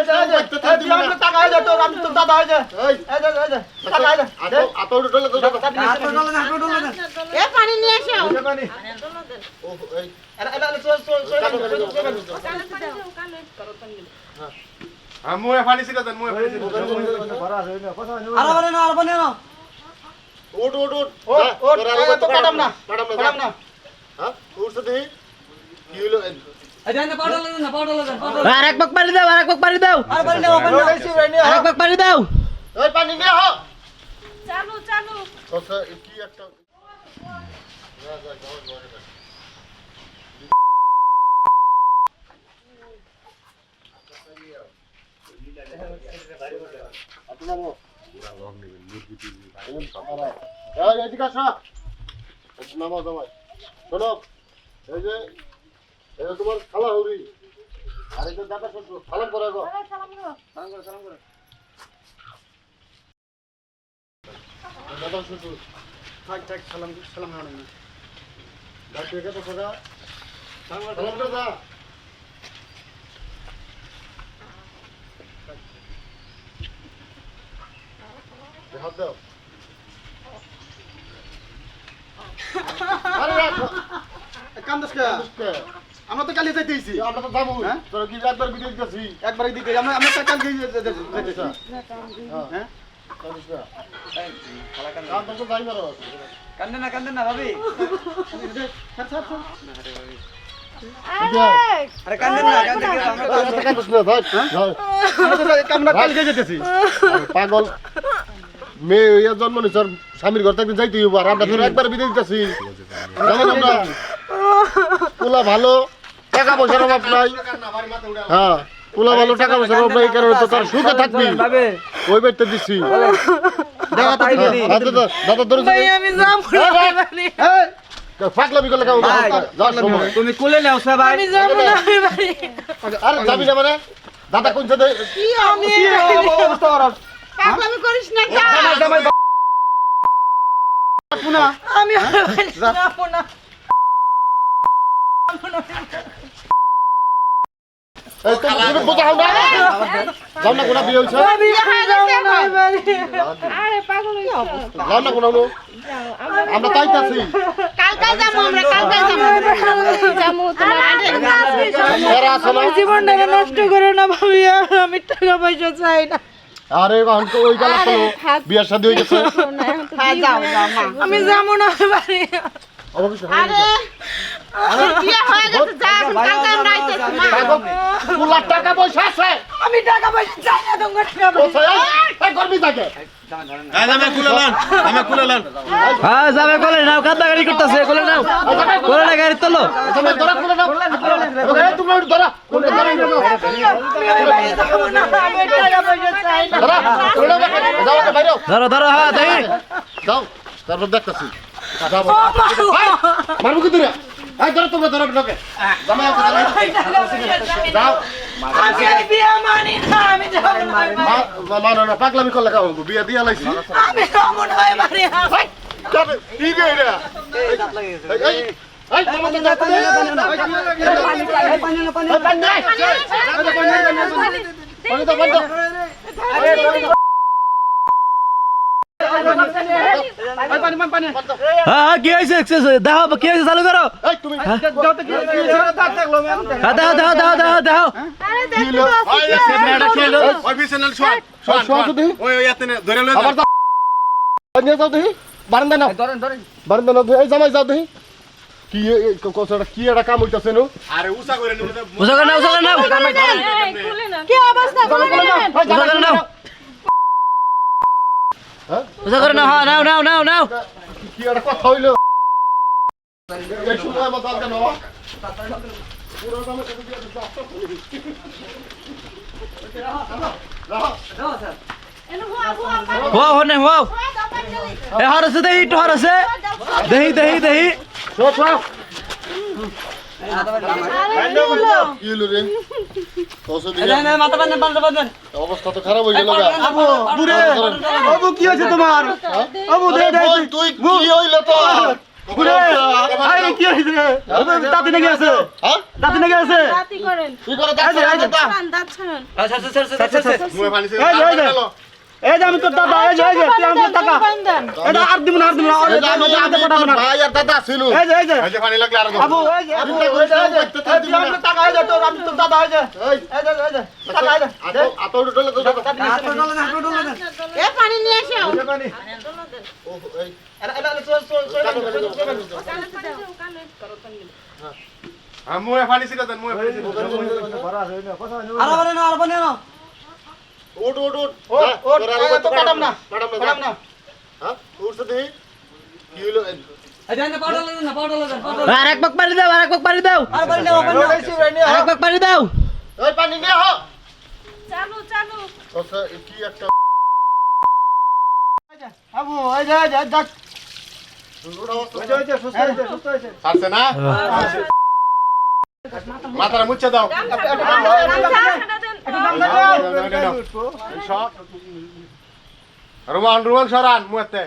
টাকা হয়ে যা তোর আমি তোর দাদা হয়ে যা এই টাকা হয়ে যা আতো ডলে তো এ পানি নিয়ে এসো পানি ও এই মুয়ে পানি ছিল দেন মুয়ে পানি ছিল আর বলে না ওট তো কাটাম না হ্যাঁ উঠছে দেখি কি হলো আরে পাউডার লাগে না পাউডার লাগে আরেক বক পানি দাও আরেক বক পানি দাও আর পানি নাও আরেক বক পানি দাও ওই পানি নিয়ে হ চালু চালু আচ্ছা কি একটা তোমার খালা হরি আর এই যে দাদা শ্বশুর সালাম করে গো দাদা শ্বশুর থাক সালাম না ডাক্তার কে তো খোদা সালাম করে দা হাত দাও আরে রাখো কান্দসকা আমরা তো কালি যাইতেছি আমরা তো যাবো তোর কি একবার ভিডিও দিতেছি একবারই দিতে আমরা তো কালকে যাইতেছি হ্যাঁ কান্দা তো যাই মারো কান্দে না ভাবি আরে কান্দে না আমরা কান্দস না ভাই আমরা কালকে যাইতেছি পাগল মেয়ে ইয়া জন্ম নিছর স্বামীর ঘর থেকে যাইতে হইব আর আমরা তোর একবার বিদায় দিতেছি জানেন আমরা পোলা ভালো টাকা পয়সার অভাব নাই হ্যাঁ পোলা ভালো টাকা পয়সার অভাব নাই এই কারণে তো তার সুখে থাকবি ওই বেরতে দিচ্ছি দাদা ধরে আমি যাবো না বাড়ি পাগলামি করলে কেমন তুমি কোলে নাও সবাই আমি যাবো না বাড়ি আরে যাবি না মানে দাদা কোন সাথে কি আমি অবস্থা খারাপ পাগলামি করিস না যা আমি যাবো না এই তো তুমি বোঝাও না যাও না কোনা বিয়ে হইছে আরে পাগল হইছ যাও না কোনা আমরা তাইতাছি কালকে যাবো আমরা কালকে যাবো এরা আসলে জীবনটা নষ্ট করো না ভাবিয়া আমি টাকা পয়সা চাই না আরে এখন তো ওই গেল বিয়ার শাদী হয়ে গেছে আমি যাবো না বাড়ি আরে বিয়ে হয়ে গেছে যা কালকে আমরা আইতেছি পুলা টাকা পয়সা আছে আমি টাকা পয়সা চাই না তোমার টাকা পয়সা এই গর্বি থাকে আমি কুলালান হ্যাঁ যাবে কোলে নাও কাদা গাড়ি করতেছে কোলে নাও কোলে না গাড়ি তোলো তুমি ধরা কোলে নাও এই তুমি ধরা কোলে ধরা আমি টাকা পয়সা চাই না ধরা কোলে যাও বাইরে ধরো ধরো হ্যাঁ দেখি যাও তারপর দেখতাছি যাও মারবো কি তুই এই ধরো তোমরা ধরো লোকে জামাই আছে যাও আমি বিয়ে মানি না আমি যাবো না মানো না পাগলামি করলে কাও বিয়ে দিয়া লাইছি আমি যাবো না বাড়ি চল কি রে রে এই এই মামা তো যাতে পানি তো বন্ধ হ্যাঁ কি হয়েছে দেখো কি হয়েছে চালু করো এই তুমি দাও দাও দাও দাও দাও আরে দেখো ওই বিছানার শোয়ান ওই ইয়াতে ধরে লই আবার নিয়ে যাও দেখি বারান্দা নাও বারান্দা নাও এই জামাই যাও দেখি কি কোসটা কি একটা কাম হইতাছে নো আরে উসা করে নিও উসা করে নাও কি অবস্থা উসা করে নাও হ্যাঁ উসা করে নাও হ্যাঁ নাও নাও নাও নাও কি একটা কথা হইলো এই সময় মত আলকা নাও পুরো দামে কত দিয়ে দাও হো হনে হো এ হরছে দেহি তো হরছে দেহি দেহি দেহি সব সব আরে কি হলো রে কসো দিকে মাথা বাঁধেন অবস্থা তো খারাপ হয়ে গেল গা আবু বুড়ে আবু কি হয়েছে তোমার আবু দে দে তুই কি হইলো তোর পুরে আরে কি হইছে দাঁতে লেগে আছে হ্যাঁ দাঁতে লেগে আছে রাতি করেন কি করে যাচ্ছে দাঁত ছাড়েন মুয়ে পানি ছিল এই যে আমি তোর দাদা এই যে তুই আমার টাকা এটা আর দিব না ভাই আর দাদা ছিল এই যে এই যে পানি লাগলে আর আবু এই যে আবু এই যে তুই আমার টাকা এই যে তোর আমি তোর দাদা এই যে এই যে টাকা এই যে আতো ডলে তো এ পানি নিয়ে এসো ও এই মুয়ে পানি ছিল দেন মুয়ে পানি ছিল আর বানে না উঠ উঠ উঠ ওট তো কাটাম না কাটাম না হ্যাঁ উঠছে দেখি কি হলো আর এক পাক পানি দাও আর এক পাক পানি দাও আর বানে না আর এক পাক পানি দাও এই পানি নিয়ে হ চালু চালু আচ্ছা কি একটা আবু এই যে দেখ পারছে না মাথাটা মুছে দাও রোমান রোমান সরান মুতে